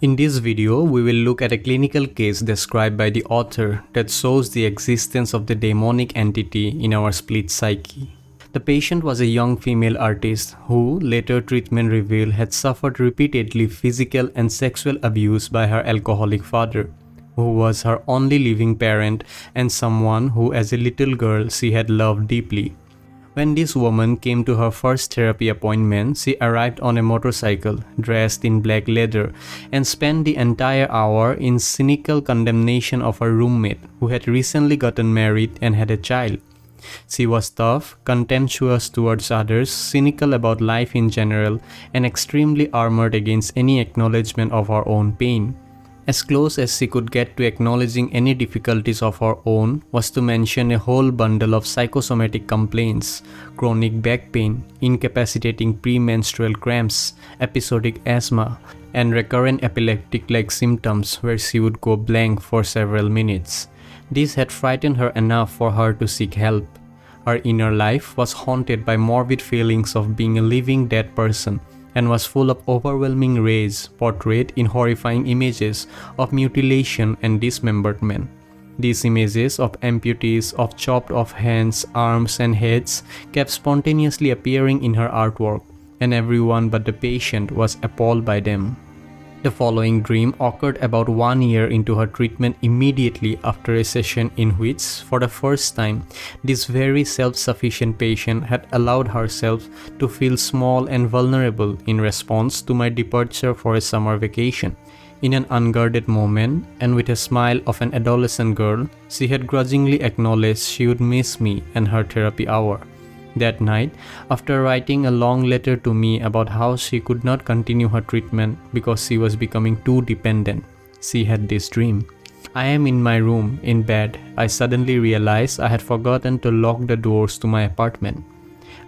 In this video, we will look at a clinical case described by the author that shows the existence of the daimonic entity in our split psyche. The patient was a young female artist who, later treatment revealed, had suffered repeatedly physical and sexual abuse by her alcoholic father, who was her only living parent and someone who as a little girl she had loved deeply. When this woman came to her first therapy appointment, she arrived on a motorcycle, dressed in black leather, and spent the entire hour in cynical condemnation of her roommate, who had recently gotten married and had a child. She was tough, contemptuous towards others, cynical about life in general, and extremely armored against any acknowledgement of her own pain. As close as she could get to acknowledging any difficulties of her own was to mention a whole bundle of psychosomatic complaints: chronic back pain, incapacitating premenstrual cramps, episodic asthma, and recurrent epileptic-like symptoms where she would go blank for several minutes. This had frightened her enough for her to seek help. Her inner life was haunted by morbid feelings of being a living dead person, and was full of overwhelming rage portrayed in horrifying images of mutilation and dismemberment. These images of amputees, of chopped off hands, arms, and heads kept spontaneously appearing in her artwork, and everyone but the patient was appalled by them. The following dream occurred about 1 year into her treatment, immediately after a session in which, for the first time, this very self-sufficient patient had allowed herself to feel small and vulnerable in response to my departure for a summer vacation. In an unguarded moment, and with a smile of an adolescent girl, she had grudgingly acknowledged she would miss me and her therapy hour. That night, after writing a long letter to me about how she could not continue her treatment because she was becoming too dependent, she had this dream. I am in my room, in bed. I suddenly realized I had forgotten to lock the doors to my apartment.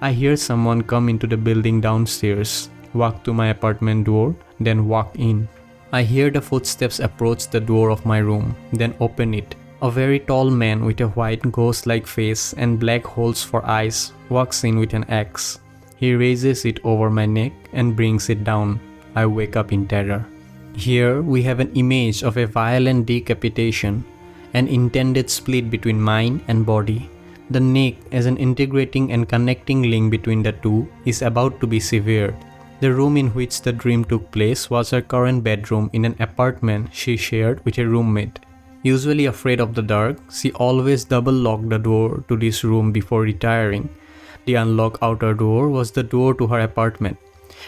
I hear someone come into the building downstairs, walk to my apartment door, then walk in. I hear the footsteps approach the door of my room, then open it. A very tall man with a white ghost-like face and black holes for eyes walks in with an axe. He raises it over my neck and brings it down. I wake up in terror. Here we have an image of a violent decapitation, an intended split between mind and body. The neck, as an integrating and connecting link between the two, is about to be severed. The room in which the dream took place was her current bedroom in an apartment she shared with a roommate. Usually afraid of the dark, she always double-locked the door to this room before retiring. The unlocked outer door was the door to her apartment,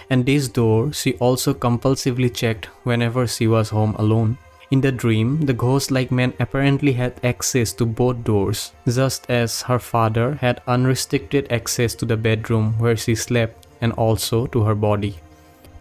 and this door she also compulsively checked whenever she was home alone. In the dream, the ghost-like man apparently had access to both doors, just as her father had unrestricted access to the bedroom where she slept and also to her body.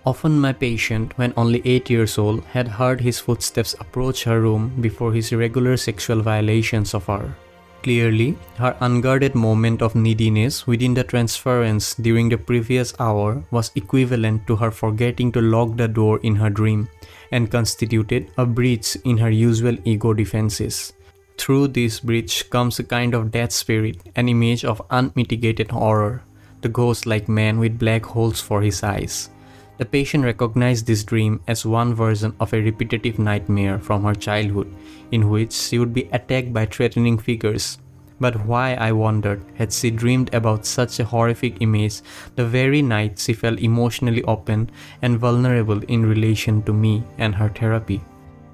Often my patient, when only 8 years old, had heard his footsteps approach her room before his regular sexual violations of her. Clearly, her unguarded moment of neediness within the transference during the previous hour was equivalent to her forgetting to lock the door in her dream, and constituted a breach in her usual ego defenses. Through this breach comes a kind of death spirit, an image of unmitigated horror, the ghost-like man with black holes for his eyes. The patient recognized this dream as one version of a repetitive nightmare from her childhood, in which she would be attacked by threatening figures. But why, I wondered, had she dreamed about such a horrific image the very night she felt emotionally open and vulnerable in relation to me and her therapy?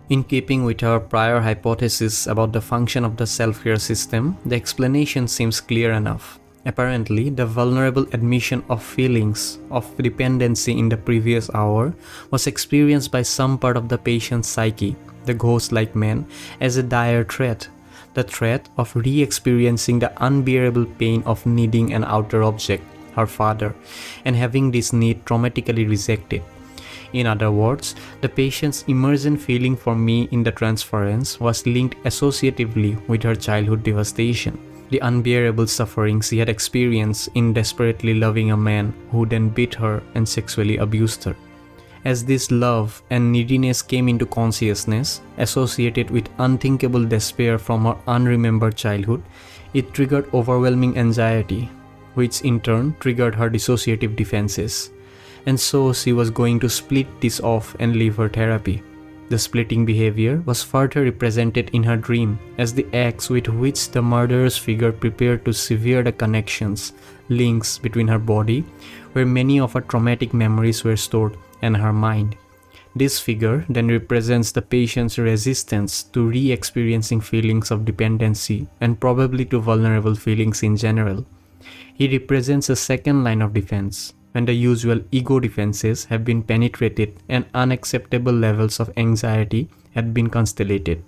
In keeping with our prior hypothesis about the function of the self-care system, the explanation seems clear enough. Apparently, the vulnerable admission of feelings of dependency in the previous hour was experienced by some part of the patient's psyche, the ghost-like man, as a dire threat, the threat of re-experiencing the unbearable pain of needing an outer object, her father, and having this need traumatically rejected. In other words, the patient's emergent feeling for me in the transference was linked associatively with her childhood devastation, the unbearable suffering she had experienced in desperately loving a man who then beat her and sexually abused her. As this love and neediness came into consciousness, associated with unthinkable despair from her unremembered childhood, it triggered overwhelming anxiety, which in turn triggered her dissociative defenses. And so she was going to split this off and leave her therapy. The splitting behavior was further represented in her dream as the acts with which the murderous figure prepared to sever the connections, links between her body, where many of her traumatic memories were stored, and her mind. This figure then represents the patient's resistance to re-experiencing feelings of dependency and probably to vulnerable feelings in general. He represents a second line of defense, when the usual ego defenses have been penetrated and unacceptable levels of anxiety had been constellated.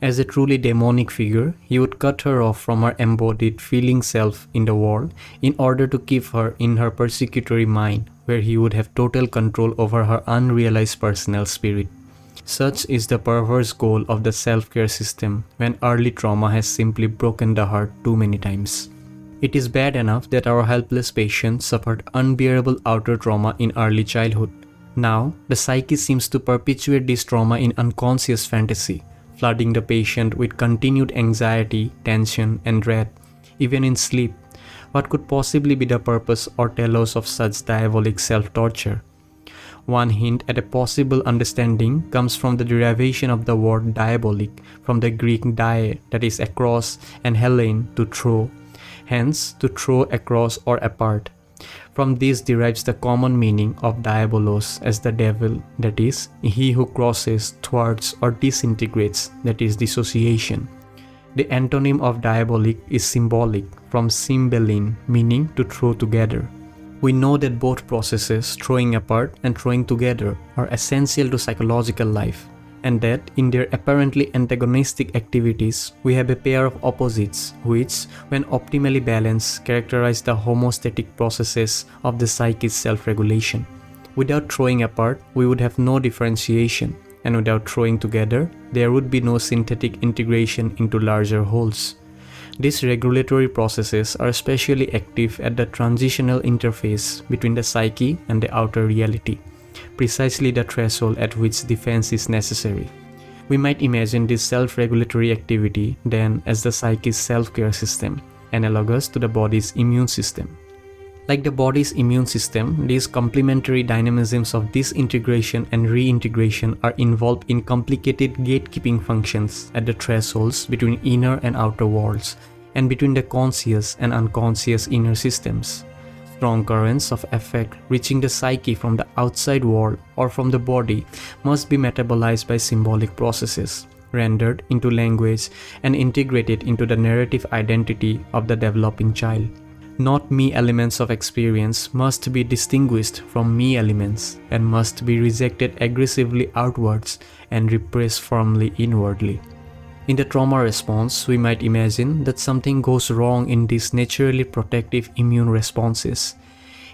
As a truly demonic figure, he would cut her off from her embodied feeling self in the world in order to keep her in her persecutory mind, where he would have total control over her unrealized personal spirit. Such is the perverse goal of the self-care system when early trauma has simply broken the heart too many times. It is bad enough that our helpless patient suffered unbearable outer trauma in early childhood. Now, the psyche seems to perpetuate this trauma in unconscious fantasy, flooding the patient with continued anxiety, tension, and dread, even in sleep. What could possibly be the purpose or telos of such diabolic self-torture? One hint at a possible understanding comes from the derivation of the word diabolic from the Greek die, that is across, and helein, to throw, hence to throw across or apart. From this derives the common meaning of diabolos as the devil, that is, he who crosses, thwarts, or disintegrates, that is, dissociation. The antonym of diabolic is symbolic, from symbelin, meaning to throw together. We know that both processes, throwing apart and throwing together, are essential to psychological life, and that in their apparently antagonistic activities, we have a pair of opposites which, when optimally balanced, characterize the homeostatic processes of the psyche's self-regulation. Without throwing apart, we would have no differentiation, and without throwing together, there would be no synthetic integration into larger wholes. These regulatory processes are especially active at the transitional interface between the psyche and the outer reality, precisely the threshold at which defense is necessary. We might imagine this self-regulatory activity then as the psyche's self-care system, analogous to the body's immune system. Like the body's immune system, these complementary dynamisms of disintegration and reintegration are involved in complicated gatekeeping functions at the thresholds between inner and outer worlds, and between the conscious and unconscious inner systems. Strong currents of affect reaching the psyche from the outside world or from the body must be metabolized by symbolic processes, rendered into language, and integrated into the narrative identity of the developing child. Not me elements of experience must be distinguished from me elements and must be rejected aggressively outwards and repressed firmly inwardly. In the trauma response, we might imagine that something goes wrong in these naturally protective immune responses.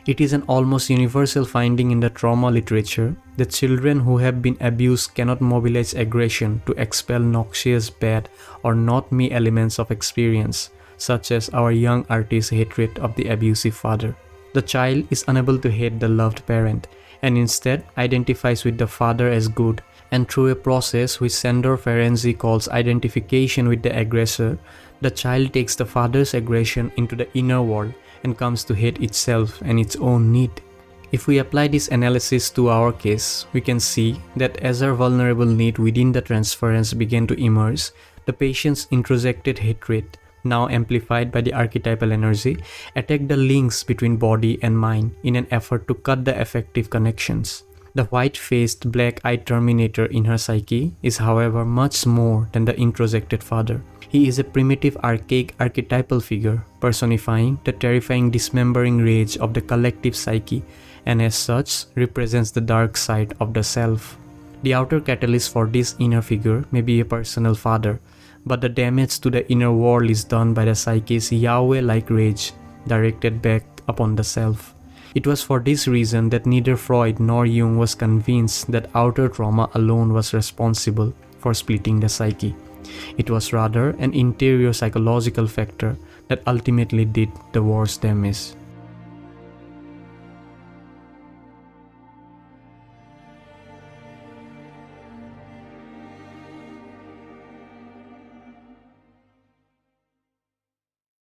It is an almost universal finding in the trauma literature that children who have been abused cannot mobilize aggression to expel noxious, bad, or not me elements of experience, such as our young artist's hatred of the abusive father. The child is unable to hate the loved parent, and instead identifies with the father as good, and through a process which Sandor Ferenczi calls identification with the aggressor, the child takes the father's aggression into the inner world and comes to hate itself and its own need. If we apply this analysis to our case, we can see that as our vulnerable need within the transference began to emerge, the patient's introjected hatred, now amplified by the archetypal energy, attacked the links between body and mind in an effort to cut the affective connections. The white-faced, black-eyed Terminator in her psyche is, however, much more than the introjected father. He is a primitive, archaic, archetypal figure, personifying the terrifying dismembering rage of the collective psyche, and as such, represents the dark side of the self. The outer catalyst for this inner figure may be a personal father, but the damage to the inner world is done by the psyche's Yahweh-like rage, directed back upon the self. It was for this reason that neither Freud nor Jung was convinced that outer trauma alone was responsible for splitting the psyche. It was rather an interior psychological factor that ultimately did the worst damage.